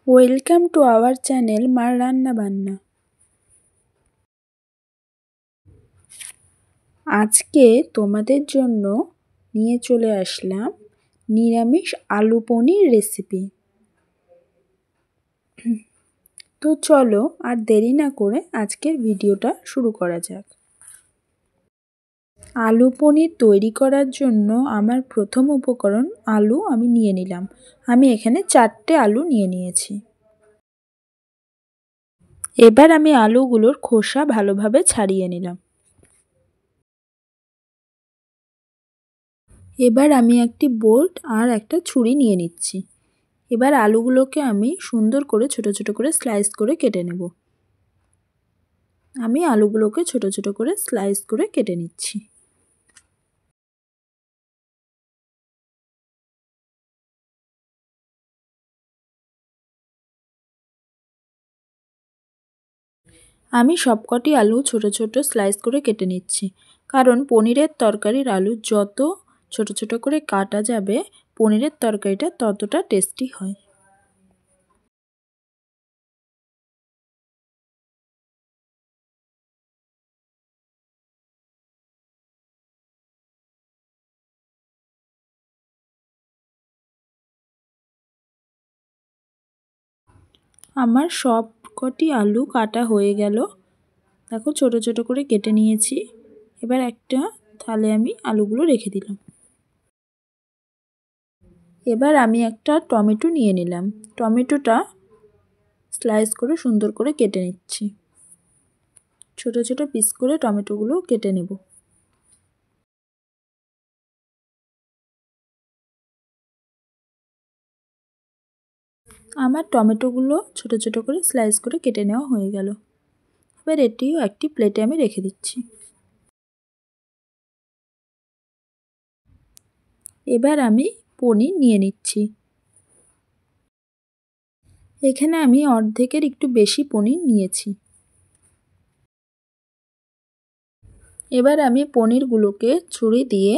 Welcome to our channel মার রান্না বান্না। আজকে তোমাদের জন্য নিয়ে চলে আসলাম নিরামিষ আলু পনির রেসিপি। তো চলো আর দেরি না করে আজকের ভিডিওটা শুরু করা যাক। আলু পনির তৈরি করার জন্য আমার প্রথম উপকরণ আলু আমি নিয়ে নিলাম। আমি এখানে 4টে আলু নিয়ে নিয়েছি। এবার আমি আলুগুলোর খোসা ভালোভাবে ছাড়িয়ে নিলাম। এবার আমি একটি বোল্ট আর একটা ছুরি নিয়ে নিচ্ছি। এবার আলুগুলোকে আমি সুন্দর করে ছোট ছোট করে স্লাইস করে কেটে নেব। আমি আলুগুলোকে ছোট ছোট করে স্লাইস করে কেটে নিচ্ছি। আমি সবকটি আলু ছোট ছোট স্লাইস করে কেটে নিচ্ছি, কারণ পনিরের তরকারির আলু যত ছোট ছোট করে কাটা যাবে পনিরের তরকারিটা ততটা টেস্টি হয়। আমার সবকটি আলু কাটা হয়ে গেল। দেখো ছোট ছোট করে কেটে নিয়েছি। এবার একটা থালে আমি আলুগুলো রেখে দিলাম। এবার আমি একটা টমেটো নিয়ে নিলাম। টমেটোটা স্লাইস করে সুন্দর করে কেটে নিচ্ছি। ছোট ছোট পিস করে টমেটোগুলো কেটে নেব। আমার টমেটোগুলো ছোট ছোট করে স্লাইস করে কেটে নেওয়া হয়ে গেল। এবার এটিও একটি প্লেটে আমি রেখে দিচ্ছি। এবার আমি পনির নিয়ে নিচ্ছি। এখানে আমি অর্ধেকের একটু বেশি পনির নিয়েছি। এবার আমি পনিরগুলোকে ছুরি দিয়ে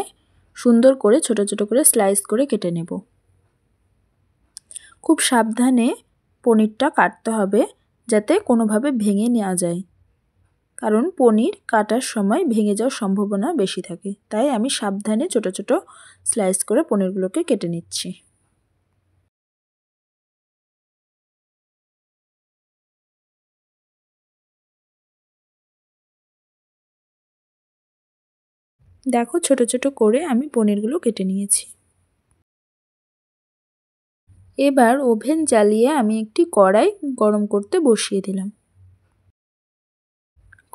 সুন্দর করে ছোট ছোট করে স্লাইস করে কেটে নেব। খুব সাবধানে পনিরটা কাটতে হবে, যাতে কোনোভাবে ভেঙে নেওয়া যায়, কারণ পনির কাটার সময় ভেঙে যাওয়ার সম্ভাবনা বেশি থাকে। তাই আমি সাবধানে ছোট ছোট স্লাইস করে পনিরগুলোকে কেটে নিচ্ছি। দেখো ছোট ছোট করে আমি পনিরগুলো কেটে নিয়েছি। এবার ওভেন জ্বালিয়ে আমি একটি কড়াই গরম করতে বসিয়ে দিলাম।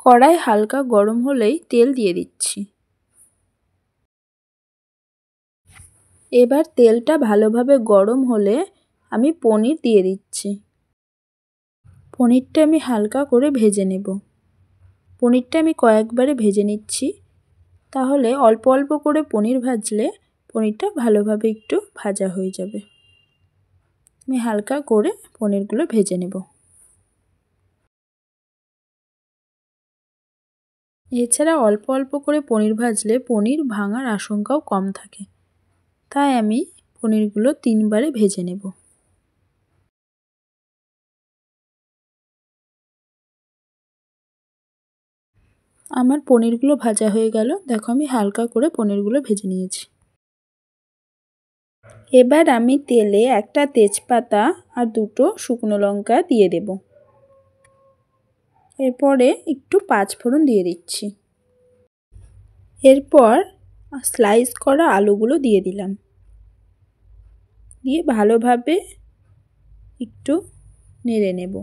কড়াই হালকা গরম হলেই তেল দিয়ে দিচ্ছি। এবার তেলটা ভালোভাবে গরম হলে আমি পনির দিয়ে দিচ্ছি। পনিরটা আমি হালকা করে ভেজে নেব। পনিরটা আমি কয়েকবারে ভেজে নিচ্ছি, তাহলে অল্প অল্প করে পনির ভাজলে পনিরটা ভালোভাবে একটু ভাজা হয়ে যাবে। আমি হালকা করে পনিরগুলো ভেজে নেব। এছাড়া অল্প অল্প করে পনির ভাজলে পনির ভাঙার আশঙ্কাও কম থাকে, তাই আমি পনিরগুলো 3বারে ভেজে নেব। আমার পনিরগুলো ভাজা হয়ে গেল। দেখো আমি হালকা করে পনিরগুলো ভেজে নিয়েছি। এবার আমি তেলে একটা তেজপাতা আর 2টো শুকনো লঙ্কা দিয়ে দেব। এরপরে একটু 5 ফোড়ন দিয়ে দিচ্ছি। এরপর স্লাইস করা আলুগুলো দিয়ে দিলাম। দিয়ে ভালোভাবে একটু নেড়ে নেব।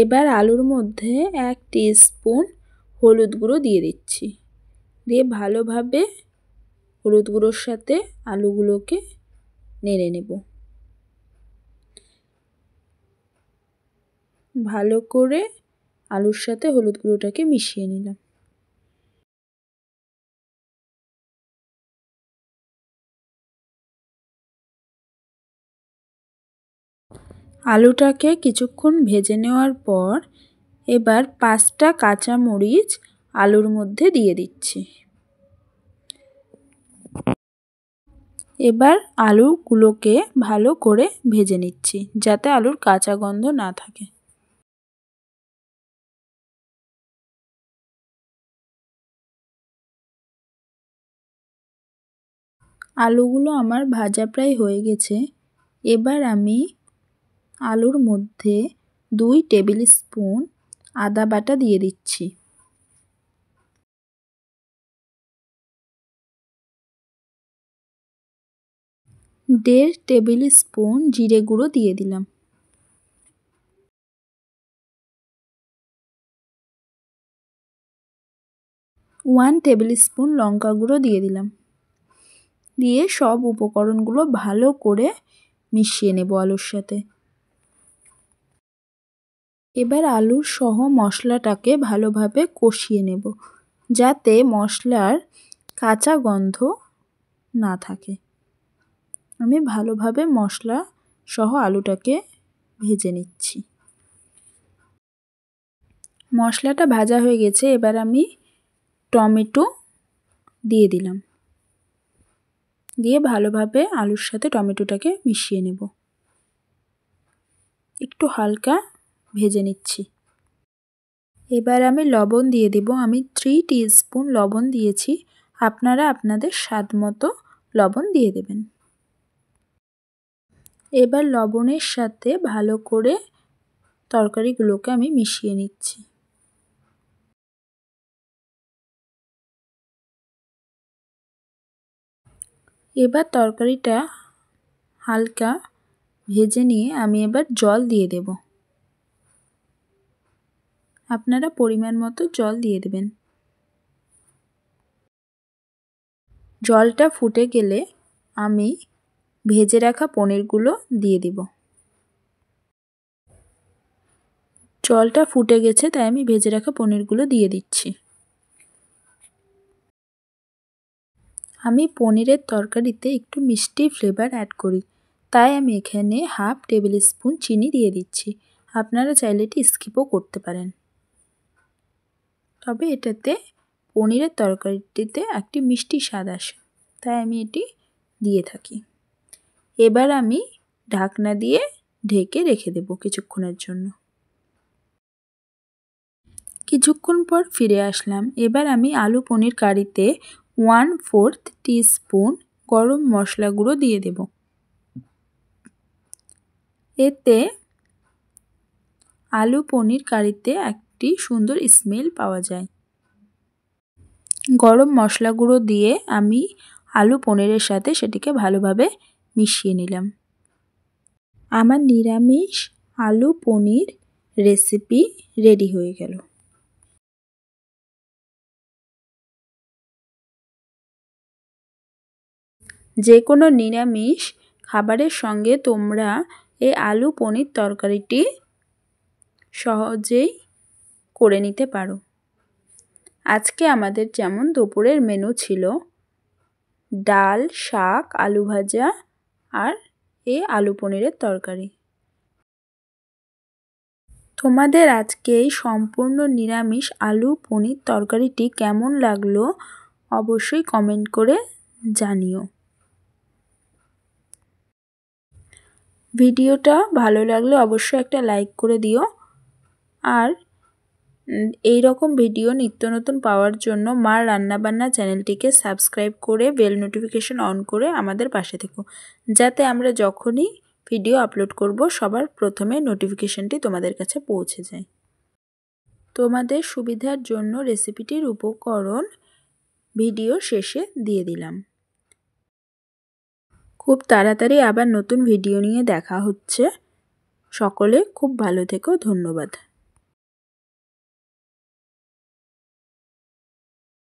এবার আলুর মধ্যে 1 টিস্পুন হলুদ গুঁড়ো দিয়ে দিচ্ছি। দিয়ে ভালোভাবে হলুদ গুঁড়োর সাথে আলুগুলোকে নেড়ে নেব। ভালো করে আলুর সাথে হলুদ গুঁড়োটাকে মিশিয়ে নিলাম। আলুটাকে কিছুক্ষণ ভেজে নেওয়ার পর এবার 5টা কাঁচামরিচ আলুর মধ্যে দিয়ে দিচ্ছি। এবার আলুগুলোকে ভালো করে ভেজে নিচ্ছি যাতে আলুর কাঁচা গন্ধ না থাকে। আলুগুলো আমার ভাজা প্রায় হয়ে গেছে। এবার আমি আলুর মধ্যে 2 টেবিল স্পুন আদা বাটা দিয়ে দিচ্ছি। 1.5 টেবিল স্পুন জিরে গুঁড়ো দিয়ে দিলাম। 1 টেবিল স্পুন লঙ্কা গুঁড়ো দিয়ে দিলাম। দিয়ে সব উপকরণগুলো ভালো করে মিশিয়ে নেব আলুর সাথে। এবার আলুর সহ মশলাটাকে ভালোভাবে কষিয়ে নেব যাতে মশলার কাঁচা গন্ধ না থাকে। আমি ভালোভাবে মশলা সহ আলুটাকে ভেজে নিচ্ছি। মশলাটা ভাজা হয়ে গেছে। এবার আমি টমেটো দিয়ে দিলাম। দিয়ে ভালোভাবে আলুর সাথে টমেটোটাকে মিশিয়ে নেব। একটু হালকা ভেজে নিচ্ছি। এবার আমি লবণ দিয়ে দেব। আমি 3 টিস্পুন লবণ দিয়েছি। আপনারা আপনাদের স্বাদ মতো লবণ দিয়ে দেবেন। এবার লবণের সাথে ভালো করে তরকারিগুলোকে আমি মিশিয়ে নিচ্ছি। এবার তরকারিটা হালকা ভেজে নিয়ে আমি এবার জল দিয়ে দেব। আপনারা পরিমাণ মতো জল দিয়ে দেবেন। জলটা ফুটে গেলে আমি ভেজে রাখা পনিরগুলো দিয়ে দেব। জলটা ফুটে গেছে তাই আমি ভেজে রাখা পনিরগুলো দিয়ে দিচ্ছি। আমি পনিরের তরকারিতে একটু মিষ্টি ফ্লেভার অ্যাড করি, তাই আমি এখানে 1/2 টেবিল স্পুন চিনি দিয়ে দিচ্ছি। আপনারা চাইলে এটি স্কিপও করতে পারেন। তবে এটাতে পনিরের তরকারিটিতে একটি মিষ্টি স্বাদ আসে, তাই আমি এটি দিয়ে থাকি। এবার আমি ঢাকনা দিয়ে ঢেকে রেখে দেব কিছুক্ষণের জন্য। কিছুক্ষণ পর ফিরে আসলাম। এবার আমি আলু পনির কারিতে 1/4 টিস্পুন গরম মশলা গুঁড়ো দিয়ে দেব। এতে আলু পনির কারিতে একটি সুন্দর স্মেল পাওয়া যায়। গরম মশলা গুঁড়ো দিয়ে আমি আলু পনিরের সাথে সেটিকে ভালোভাবে মিশিয়ে নিলাম। আমার নিরামিষ আলু পনির রেসিপি রেডি হয়ে গেল। যে কোনো নিরামিষ খাবারের সঙ্গে তোমরা এই আলু পনির তরকারিটি সহজেই করে নিতে পারো। আজকে আমাদের যেমন দুপুরের মেনু ছিল ডাল, শাক, আলু ভাজা আর এই আলু পনিরের তরকারি। তোমাদের আজকে এই সম্পূর্ণ নিরামিষ আলু পনির তরকারিটি কেমন লাগলো অবশ্যই কমেন্ট করে জানিও। ভিডিওটা ভালো লাগলে অবশ্যই একটা লাইক করে দিও। আর এই রকম ভিডিও নিত্য নতুন পাওয়ার জন্য মার রান্নাবান্না চ্যানেলটিকে সাবস্ক্রাইব করে বেল নোটিফিকেশন অন করে আমাদের পাশে থেকো, যাতে আমরা যখনই ভিডিও আপলোড করব সবার প্রথমে নোটিফিকেশনটি তোমাদের কাছে পৌঁছে যায়। তোমাদের সুবিধার জন্য রেসিপিটির উপকরণ ভিডিও শেষে দিয়ে দিলাম। খুব তাড়াতাড়ি আবার নতুন ভিডিও নিয়ে দেখা হচ্ছে। সকলে খুব ভালো থেকো। ধন্যবাদ।